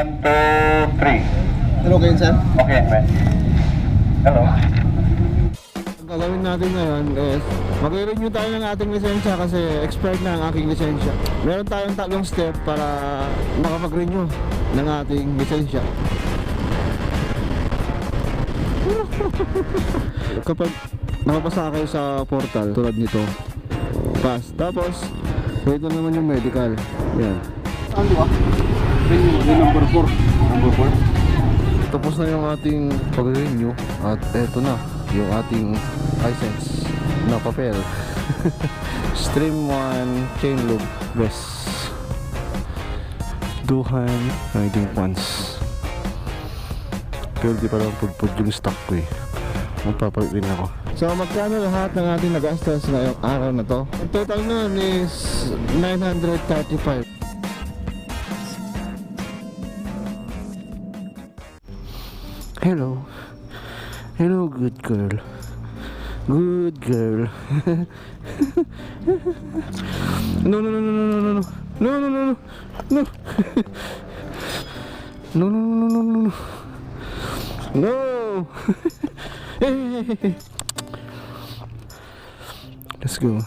1, 2, 3. Hello kayo, sir? Okay, man. Hello. Ang gagawin natin ngayon is mag-renew tayo ng ating lisensya kasi expired na ang aking lisensya. Meron tayong tatlong step para makapag-renew ng ating lisensya. Kapag nakapasa kayo sa portal tulad nito, pass. Tapos ito naman yung medical. Yan. Saan di ba? Number 4. Number 4. Tapos na yung ating pag-renew at eto na yung ating license na papel. Stream 1 chain loop best duhan riding pants. Pero di pa lang pudpud yung stock ko eh. Magpapalit din ako. So magkano lahat ng ating nagastos ngayong araw na to? Ang total nun is 935. Hello. Hello, good girl. Good girl. No, no, no, no, no, no, no. No, no, no, no. No. No, no, no, no, no, no. No. Hey. Let's go.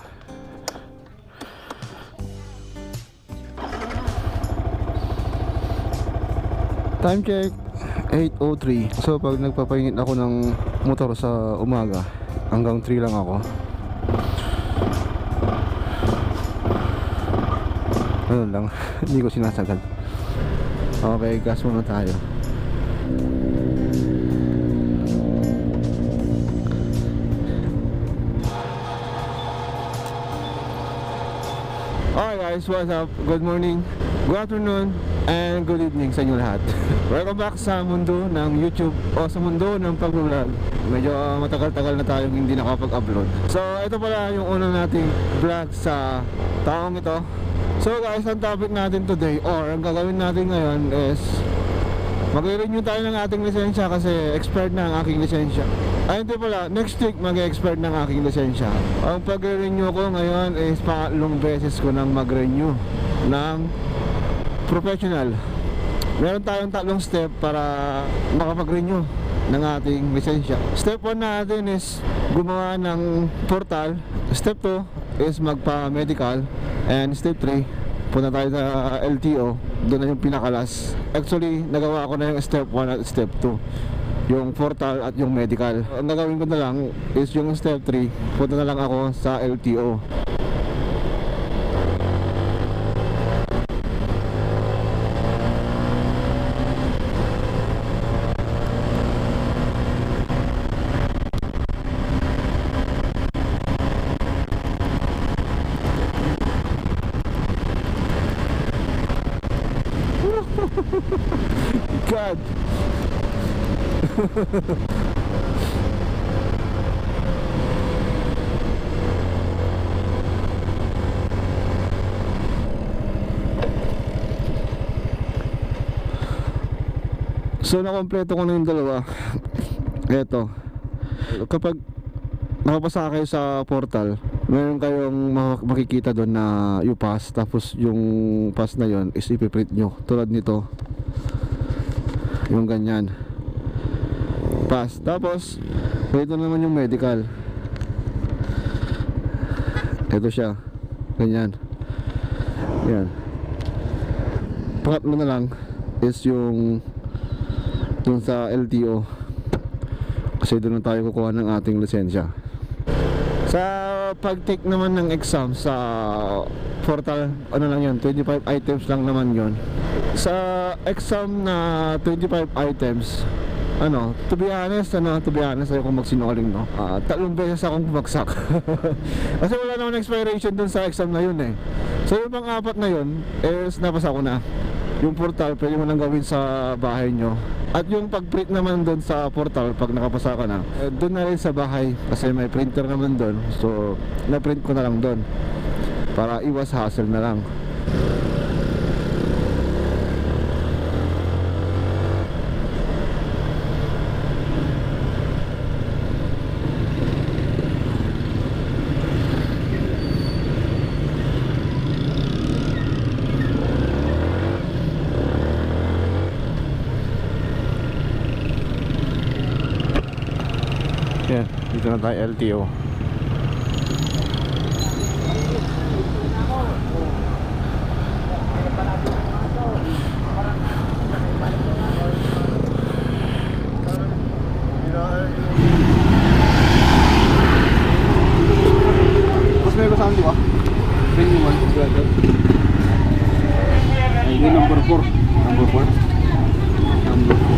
Time check 8:03. So pag nagpapainit ako ng motor sa umaga, hanggang 3 lang ako. Ano lang, hindi ko sinasagal. Okay, gas muna tayo. Alright guys, what's up? Good morning, good afternoon, and good evening sa inyo lahat. Welcome back sa mundo ng YouTube o sa mundo ng pag-vlog. Medyo matagal-tagal na tayong hindi nakapag-upload. So ito pala yung unang nating vlog sa taong ito. So guys, ang topic natin today or ang gagawin natin ngayon is mag-renew tayo ng ating lisensya kasi expired na ang aking lisensya. Ay hindi pala, next week mag-expire ng aking lisensya. Ang pag-renew ko ngayon is pangatlong beses ko nang mag-renew ng professional. Meron tayong tatlong step para makapag-renew ng ating lisensya. Step 1 natin is gumawa ng portal. Step 2 is magpa-medical. And step 3, punta tayo sa LTO. Doon na yung pinakalas. Actually, nagawa ko na yung step 1 at step 2, yung portal at yung medical. Ang gagawin ko na lang is yung step 3, punta na lang ako sa LTO. God. So nakompleto ko na yung dalawa. Eto, kapag nakapasa kayo sa portal, meron kayong makikita doon na yung pass. Tapos yung pass na yon is ipiprint nyo. Tulad nito, yung ganyan pass. Tapos ito naman yung medical. Ito siya, ganyan. Yan. Pangatlo na lang is yung dun sa LTO, kasi doon na tayo kukuha ng ating lisensya. Sa pag-take naman ng exam sa portal, ano lang yun, 25 items lang naman yun. Sa exam na 25 items, to be honest, ayaw kong magsinungaling, no? 3 beses akong bumagsak. Kasi wala naman expiration dun sa exam na yun eh. So yung pang-4 na yun is napasa ko na. Yung portal, pwede mo nang gawin sa bahay nyo. At yung pag-print naman doon sa portal, pag nakapasa ka na, doon na rin sa bahay. Kasi may printer naman doon. So, na-print ko na lang doon para iwas hassle na lang. Dito na tayo LTO. Mas may kasama di ba? Venue 1, brother. Highway number 4. Number 4. Number 4.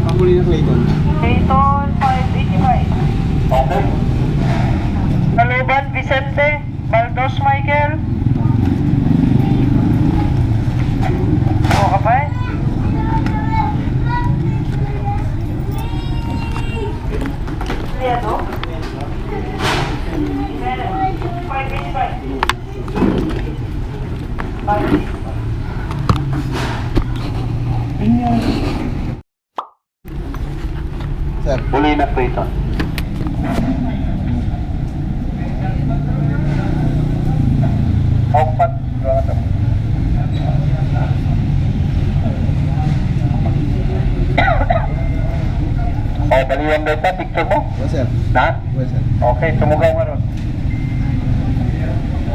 Pamuli na Clayton. Clayton 585. Okay. Kaluban Vicente. Baldos Michael. Oo ka pa eh? Liado? 585. Sir. Huli na Clayton. Opat. Oh, baliwan ba ito? Picture mo? Yes, sir. Na? Yes, sir. Okay, tumugaw nga ron.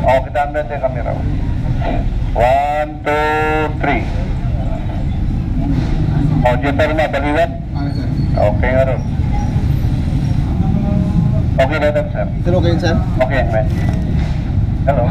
Oh, kita ang dati kamera. 1, 2, 3. Oh, jeter na, baliwan. Ano, sir? Okay nga ron. Okay na ito, sir. Hello kayo, sir? Okay, man. Hello.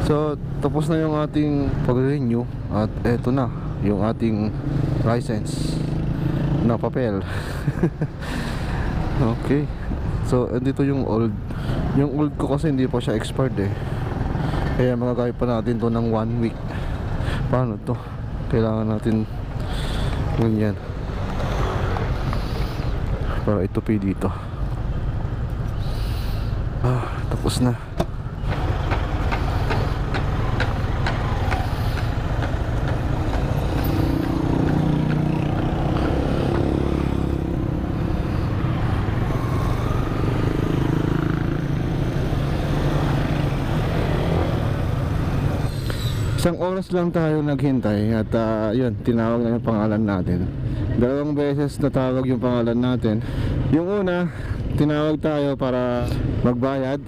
So, tapos na yung ating pag-renew at eto na yung ating license na papel. Okay. So, andito yung old. Yung old ko kasi hindi pa siya expired eh. Kaya magagamit pa natin to ng 1 week. Paano to? Kailangan natin ganyan para itupi dito. Tapos na. Isang oras lang tayo naghintay at yun, tinawag na yung pangalan natin. 2 beses natawag yung pangalan natin. Yung una, tinawag tayo para magbayad.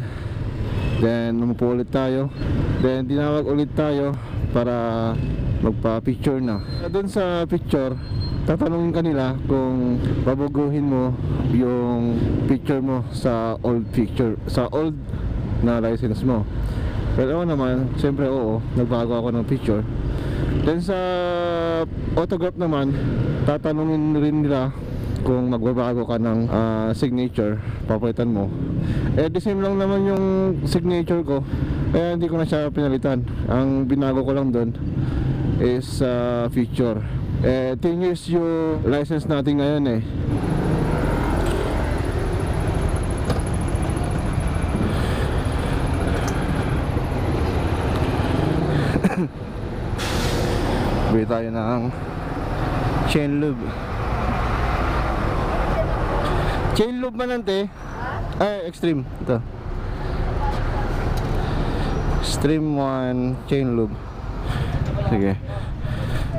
Then umupo ulit tayo. Then tinawag ulit tayo para magpa-picture na. Doon sa picture, tatanungin ka nila kung babaguhin mo yung picture mo sa old picture, sa old na license mo. Pero ako naman, siyempre oo, nagbago ako ng picture. Then sa autograph naman, tatanungin rin nila kung magbabago ka ng signature, papalitan mo. Eh the same lang naman yung signature ko, kaya hindi ko na siya pinalitan. Ang binago ko lang doon is picture. 10 years yung license natin ngayon eh. Bili tayo ng chain lube. Chain lube man ante? Ay, extreme. Ito. Extreme 1 chain lube. Sige.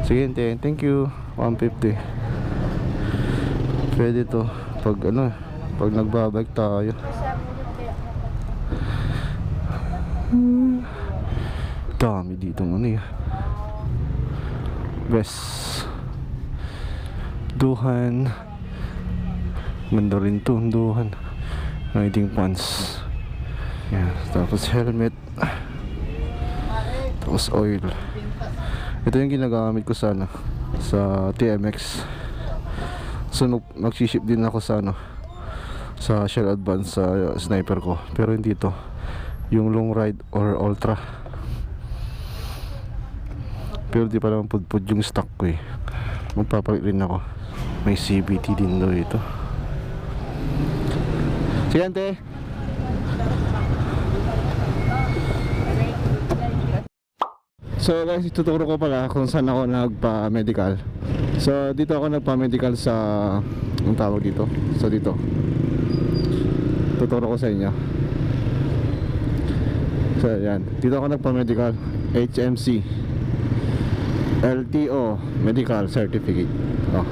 Sige, ante. Thank you. 150. Pwede to. Pag ano, pag nagbabike tayo. Dami dito ano eh. Best Duhan. Ganda rin to, Duhan. Riding pants. Yan, tapos helmet. Tapos oil. Ito yung ginagamit ko sa sa TMX. So mag-ship din ako sa sa Shell Advance sa sniper ko. Pero hindi to yung long ride or ultra. Pero di pa naman pudpud yung stock ko eh. Magpapalit rin ako. May CVT din daw ito. Sige ante. So guys, ituturo ko pala kung saan ako nagpa-medical. So dito ako nagpa-medical sa, ang tawag dito? So dito tuturo ko sa inyo. So yan, dito ako nagpa-medical. HMC LTO Medical Certificate. Oh.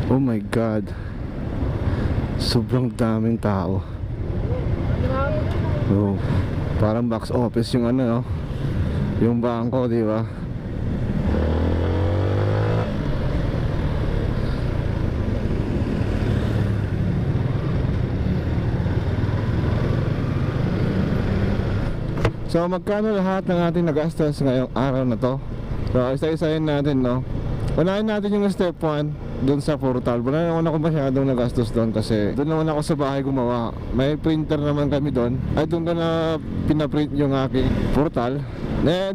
Oh my God, sobrang daming tao. Oh, parang box office yung no? Yung bangko, di ba? So magkano lahat ng ating nagastos ngayong araw na to? So isa-isahin natin, no? Unahin natin yung step 1 doon sa portal. Wala naman ako masyadong nagastos doon kasi doon naman ako sa bahay gumawa. May printer naman kami doon. Ay doon ko na pinaprint yung aking portal.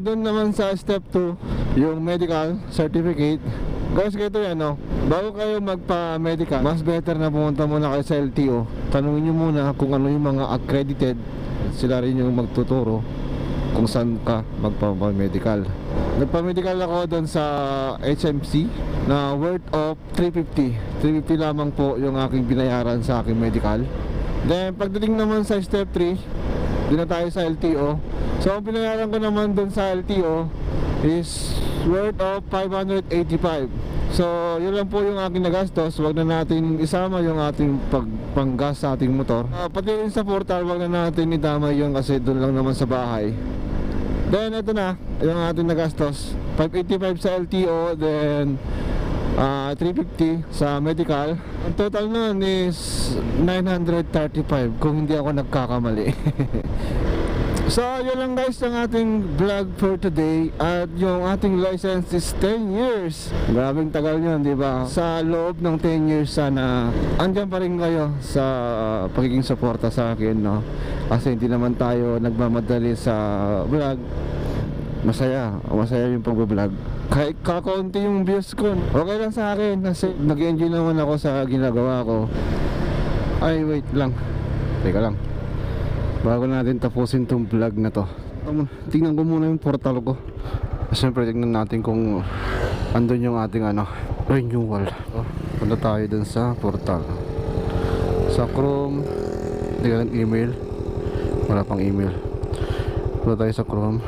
Doon naman sa step 2 yung medical certificate. Guys, ganito yan, no? Bago kayo magpa-medical, mas better na pumunta muna kayo sa LTO. Tanungin nyo muna kung ano yung mga accredited. Sila rin yung magtuturo kung saan ka magpa-medical. Nagpa-medical ako doon sa HMC na worth of 350. 350 lamang po yung aking binayaran sa aking medical. Then pagdating naman sa step 3, doon na tayo sa LTO. So ang binayaran ko naman doon sa LTO is worth of 585. So yun lang po yung aking nagastos. Wag na natin isama yung ating panggas sa ating motor. Pati rin sa portal, wag na natin itama yun kasi doon lang naman sa bahay. Then ito na yung ating nagastos, 585 sa LTO, then 350 sa medical. Ang total nun is 935 kung hindi ako nagkakamali. So yun lang guys ang ating vlog for today. At yung ating license is 10 years. Grabing tagal yun, di ba? Sa loob ng 10 years sana andyan pa rin kayo sa pagiging suporta sa akin, no? Kasi hindi naman tayo nagmamadali sa vlog. Masaya yung pag-vlog. Kahit kakaunti yung views ko, okay lang sa akin kasi nag-enjoy naman ako sa ginagawa ko. Ay wait lang, teka lang, bago natin tapusin tong vlog na to, tingnan ko muna yung portal ko. Siyempre tingnan natin kung andun yung ating renewal. Punta tayo dun sa portal. Sa Chrome, tingnan ng email. Wala pang email. Punta tayo sa Chrome,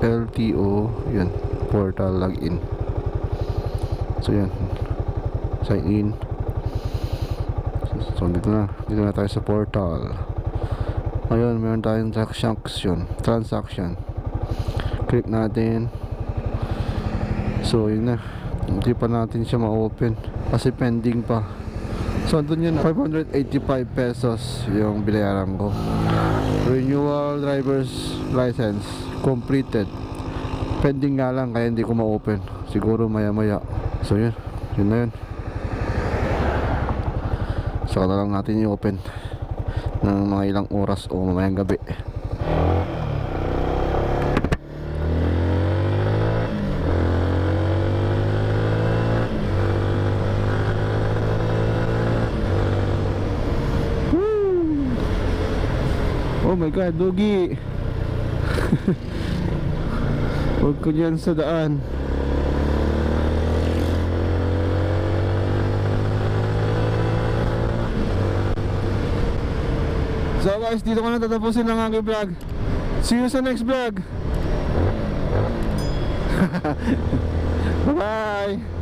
LTO, yun, portal login. So yan, sign in. So dito na tayo sa portal. Ayun, meron tayong transaction. Click natin. So yun na, hindi pa natin siya ma-open kasi pending pa. So doon yun, 585 pesos yung binayaran ko. Renewal driver's license completed. Pending nga lang kaya hindi ko ma-open. Siguro maya-maya. So yun na yun. Saka na lang natin i-open ng mga ilang oras o mamayang gabi. Oh my God, Dugi. Huwag ko dyan sa daan. So guys, dito ko na tatapusin ang aking vlog. See you sa next vlog. Bye bye.